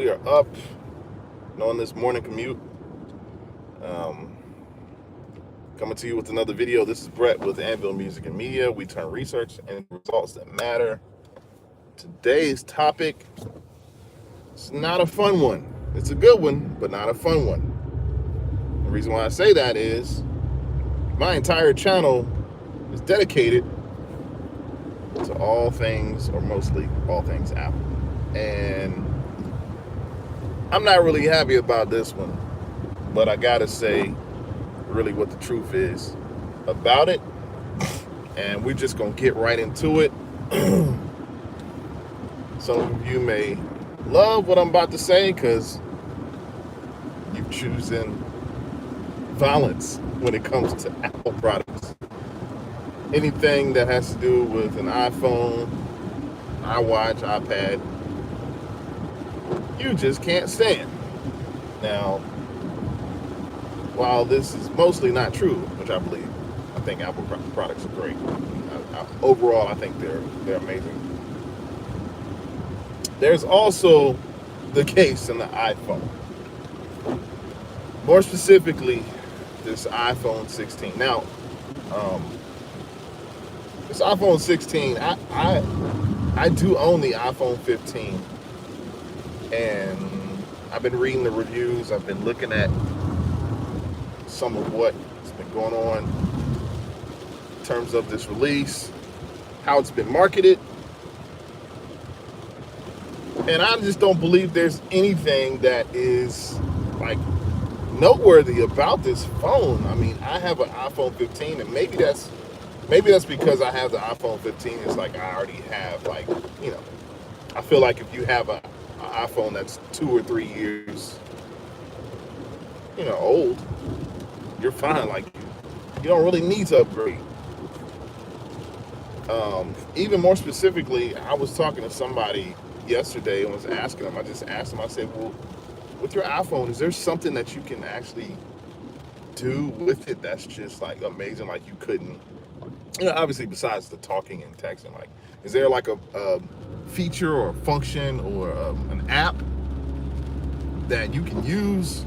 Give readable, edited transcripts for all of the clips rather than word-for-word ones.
We are up and on this morning commute. Coming to you with another video. This is Brett with Media. We turn research into results that matter. Today's topic is not a fun one. It's a good one, but not a fun one. The reason why I say that is my entire channel is dedicated to all things, or mostly all things Apple. And I'm not really happy about this one, but I gotta say really what the truth is about it, and we're just gonna get right into it. Some of you may love what I'm about to say because you've chosen violence when it comes to Apple products. Anything that has to do with an iPhone, iWatch, iPad, you just can't stand. Now, while this is mostly not true, which I believe, I think Apple products are great. Overall, I think they're amazing. There's also the case in the iPhone. More specifically, this iPhone 16. Now, this iPhone 16, I do own the iPhone 15, and I've been reading the reviews. I've been looking at some of what's been going on in terms of this release, how it's been marketed, and I just don't believe there's anything that is like noteworthy about this phone. I mean, I have an iPhone 15, and maybe that's because I have the iPhone 15. It's like I already have, like, you know, I feel like if you have an iPhone that's 2 or 3 years, you know, old, you're fine. Like, you don't really need to upgrade. Even more specifically, I was talking to somebody yesterday and was asking them. I just asked them. I said, "Well, with your iPhone, is there something that you can actually do with it that's just like amazing? Like you couldn't, you know, obviously besides the talking and texting. Like, is there like a feature or a function or an app that you can use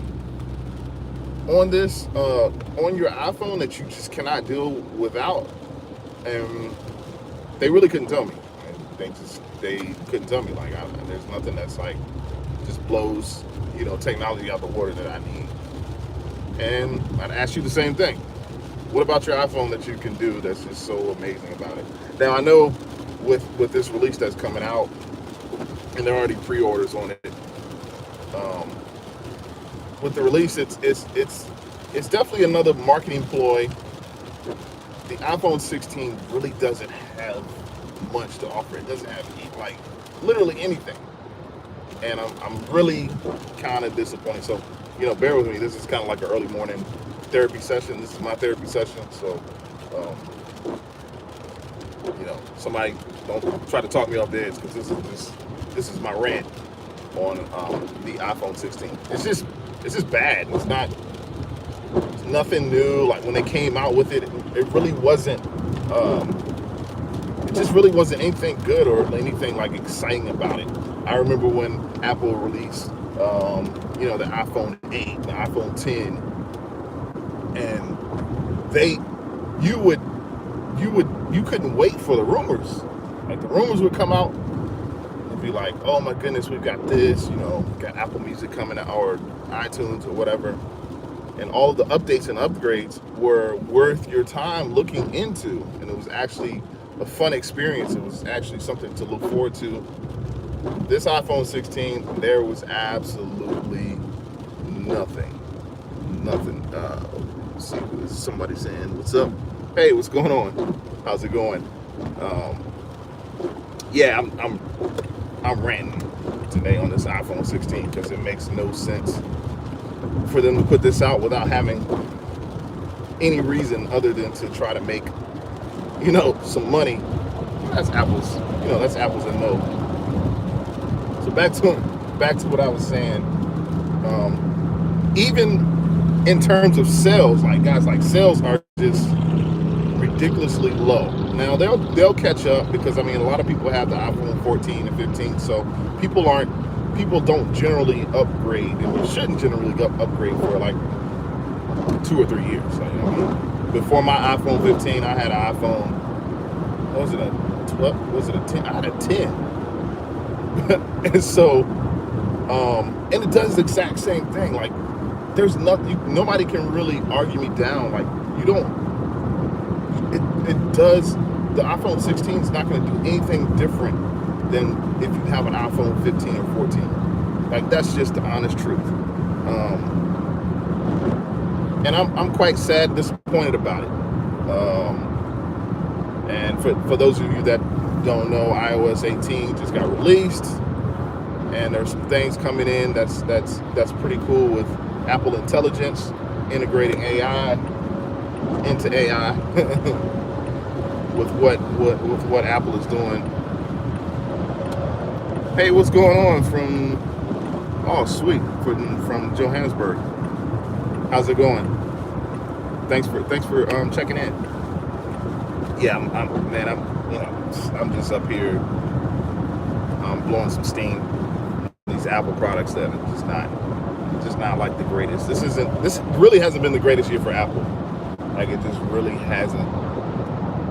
on this on your iPhone that you just cannot do without?" And they really couldn't tell me. They couldn't tell me. Like, there's nothing that's like just blows, you know, technology out the water that I need. And I'd ask you the same thing. What about your iPhone that you can do that's just so amazing about it? Now, I know with this release that's coming out, and there are already pre-orders on it. With the release, it's definitely another marketing ploy. The iPhone 16 really doesn't have much to offer. It doesn't have like literally anything, and I'm really kind of disappointed. So, you know, bear with me. This is kind of like an early morning therapy session. This is my therapy session. So, you know, somebody don't try to talk me off the edge, because this is my rant on the iPhone 16. It's just bad. It's nothing new. Like when they came out with it, it really wasn't. It just really wasn't anything good or anything like exciting about it. I remember when Apple released, you know, the iPhone 8, the iPhone 10, and you couldn't wait for the rumors. Like the rumors would come out and be like, "Oh my goodness, we've got this, you know, got Apple Music coming out, or iTunes or whatever." And all of the updates and upgrades were worth your time looking into, and it was actually a fun experience. It was actually something to look forward to. This iPhone 16, there was absolutely nothing. Let's see, is somebody saying, "What's up? Hey, what's going on? How's it going?" Yeah, I'm ranting today on this iPhone 16 because it makes no sense for them to put this out without having any reason other than to try to make, you know, some money. That's apples. You know, that's apples and no. So back to what I was saying. Even in terms of sales, like guys, like sales are just ridiculously low. Now they'll catch up because I mean a lot of people have the iPhone 14 and 15, so people aren't people don't generally upgrade, and we shouldn't generally upgrade for like 2 or 3 years. Like, you know what I mean? Before my iPhone 15, I had an iPhone. What was it, a 12? Was it a 10? I had a 10. And so, and it does the exact same thing. Like, there's nothing, nobody can really argue me down. Like, you don't, it does, the iPhone 16 is not going to do anything different than if you have an iPhone 15 or 14. Like, that's just the honest truth. And I'm quite sad, disappointed about it. And for those of you that don't know, iOS 18 just got released, and there's some things coming in that's pretty cool with Apple Intelligence, integrating AI into AI with what Apple is doing. Hey, what's going on from? Oh, sweet, from Johannesburg. How's it going? Thanks for checking in. Yeah, I'm just up here blowing some steam. These Apple products that are just not like the greatest. This really hasn't been the greatest year for Apple. Like, it just really hasn't.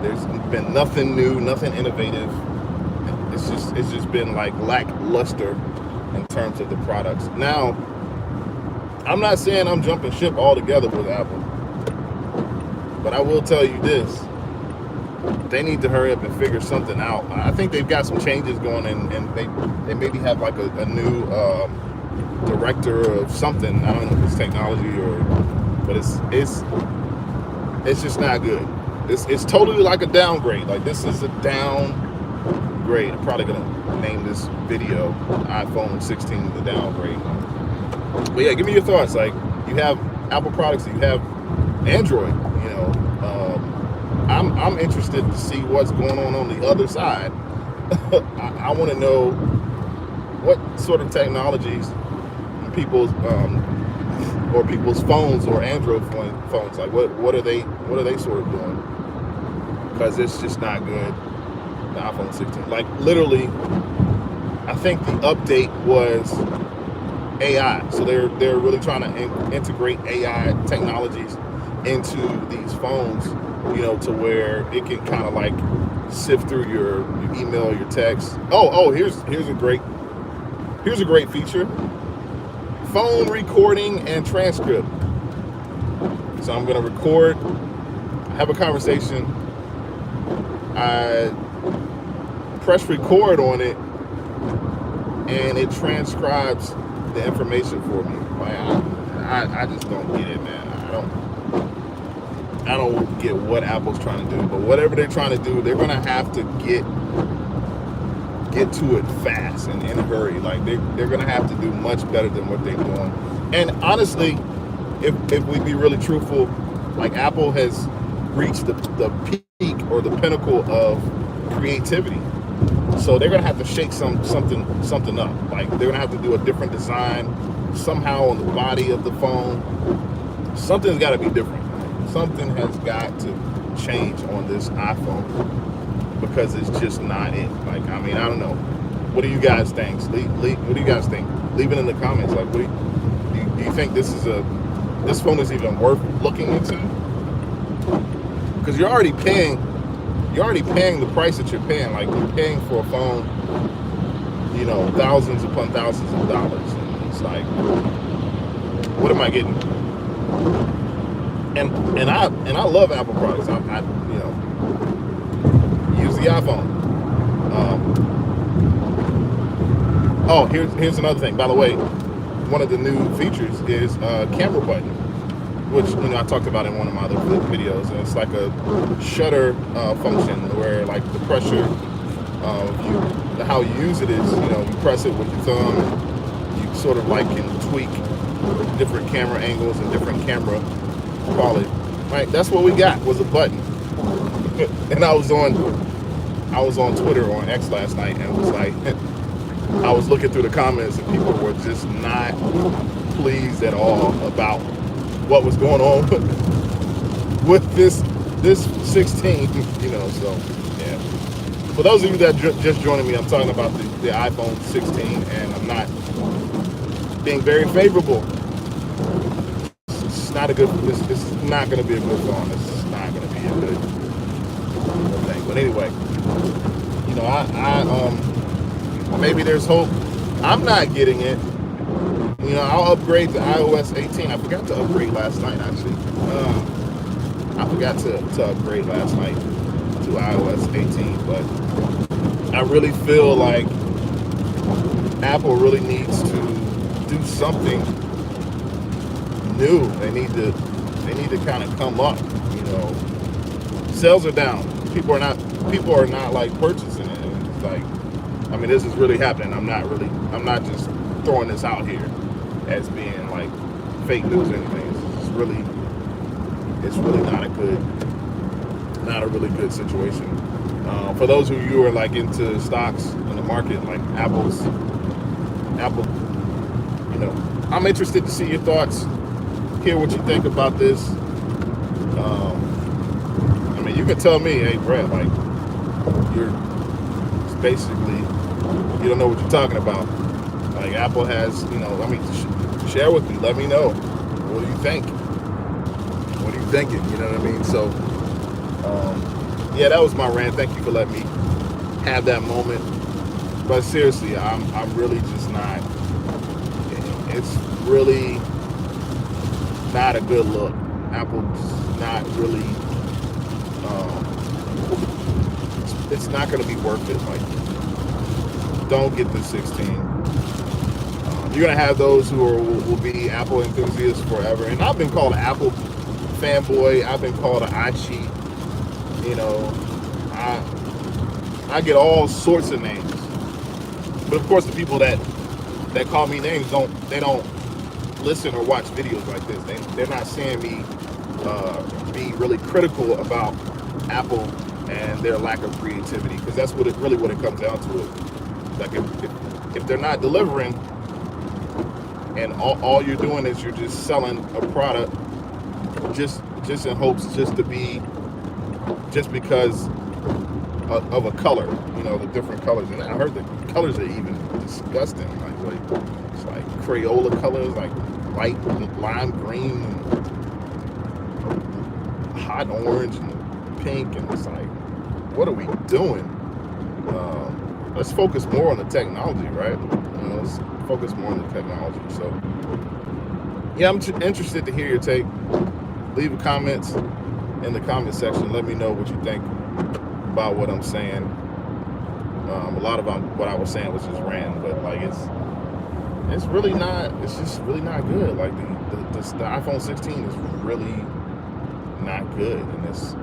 There's been nothing new, nothing innovative. It's just been like lackluster in terms of the products. Now, I'm not saying I'm jumping ship altogether with Apple, but I will tell you this: they need to hurry up and figure something out. I think they've got some changes going, and they maybe have like a new director of something. I don't know if it's technology but it's just not good. It's totally like a downgrade. Like, this is a downgrade. I'm probably gonna name this video iPhone 16 the downgrade. But yeah, give me your thoughts. Like, you have Apple products, you have Android. You know, I'm interested to see what's going on the other side. I want to know what sort of technologies people's phones or Android phones, like what are they sort of doing? Because it's just not good. The iPhone 16, like, literally, I think the update was AI. So they're really trying to integrate AI technologies into these phones, you know, to where it can kind of like sift through your email, your text. Oh, here's a great feature: phone recording and transcript. So I'm gonna record, have a conversation, I press record on it, and it transcribes the information for me. Like, I just don't get it, man. I don't get what Apple's trying to do, but whatever they're trying to do, they're gonna have to get to it fast and in a hurry. Like, they're gonna have to do much better than what they're doing. And honestly, if we be really truthful, like, Apple has reached the peak or the pinnacle of creativity. So they're gonna have to shake something up. Like, they're gonna have to do a different design somehow on the body of the phone. Something's got to be different. Something has got to change on this iPhone, because it's just not it. Like, I mean, I don't know. What do you guys think? What do you guys think? Leave it in the comments. Like, do you think this phone is even worth looking into? Because you're already paying the price that you're paying. Like, you're paying for a phone, you know, thousands upon thousands of dollars. And it's like, what am I getting? And I love Apple products. I you know, use the iPhone. Oh, here's another thing. By the way, one of the new features is a camera button, which, you know, I talked about in one of my other videos. And it's like a shutter function where, like, the pressure, how you use it is, you know, you press it with your thumb, and you sort of like can tweak different camera angles and different camera quality. Right, that's what we got, was a button. And I was on Twitter, on X last night, and it was like, I was looking through the comments, and people were just not pleased at all about what was going on with this 16, you know. So yeah, for those of you that just joining me, I'm talking about the iPhone 16, and I'm not being very favorable. It's not a good. It's not going to be a good phone. It's not going to be a good thing. But anyway, maybe there's hope. I'm not getting it. I'll upgrade to iOS 18. I forgot to upgrade last night, actually. I forgot to upgrade last night to iOS 18, but I really feel like Apple really needs to do something new. They need to kind of come up. Sales are down. People are not like purchasing it. And it's like, this is really happening. I'm not just throwing this out here as being like fake news or anything. It's really not a really good situation. For those of you who are like into stocks in the market, like Apple, I'm interested to see your thoughts, hear what you think about this. You can tell me, hey Brett, like you're basically, you don't know what you're talking about. Like Apple has, share with me, let me know. What do you think? What are you thinking? You know what I mean? So, yeah, that was my rant. Thank you for letting me have that moment. But seriously, I'm really just not. It's really not a good look. Apple's not really. It's not going to be worth it. Like, don't get the 16. You're going to have those who will be Apple enthusiasts forever. And I've been called an Apple fanboy. I've been called an iCheat. I get all sorts of names. But of course, the people that call me names don't listen or watch videos like this. They're not seeing me be really critical about Apple and their lack of creativity, because that's what it comes down to. Like if they're not delivering, and all you're doing is you're just selling a product just in hopes just because of a color, the different colors. And I heard the colors are even disgusting. Like it's like Crayola colors, like light lime green, and hot orange, and pink, and it's like, what are we doing? Let's focus more on the technology, right? Let's focus more on the technology. So, yeah, I'm interested to hear your take. Leave a comments in the comment section. Let me know what you think about what I'm saying. A lot of what I was saying was just random, but like it's really not. It's just really not good. Like the iPhone 16 is really not good, and it's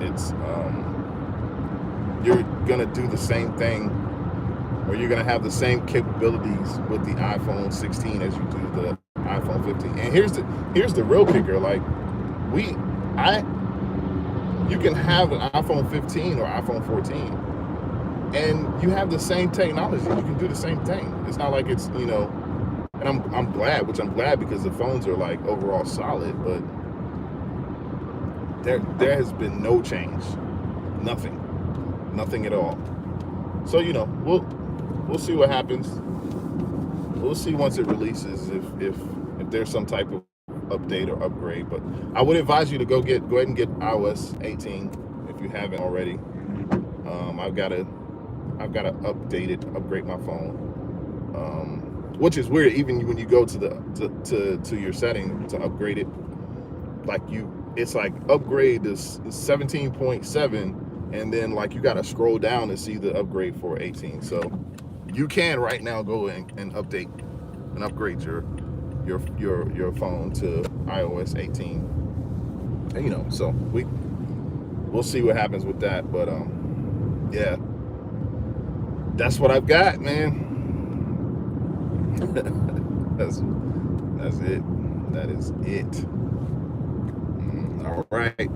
you're gonna do the same thing, or you're gonna have the same capabilities with the iPhone 16 as you do the iPhone 15. And here's the real kicker. Like you can have an iPhone 15 or iPhone 14, and you have the same technology. You can do the same thing. It's not like it's and I'm glad because the phones are like overall solid, but there has been no change, nothing at all. So we'll see what happens. We'll see once it releases if there's some type of update or upgrade. But I would advise you to go ahead and get iOS 18 if you haven't already. I've got to upgrade my phone, which is weird. Even when you go to your setting to upgrade it, it's like upgrade to 17.7, and then like you got to scroll down to see the upgrade for 18. So you can right now go and update and upgrade your phone to iOS 18. And, so we'll see what happens with that. But yeah, that's what I've got, man. that's it. That is it. All right.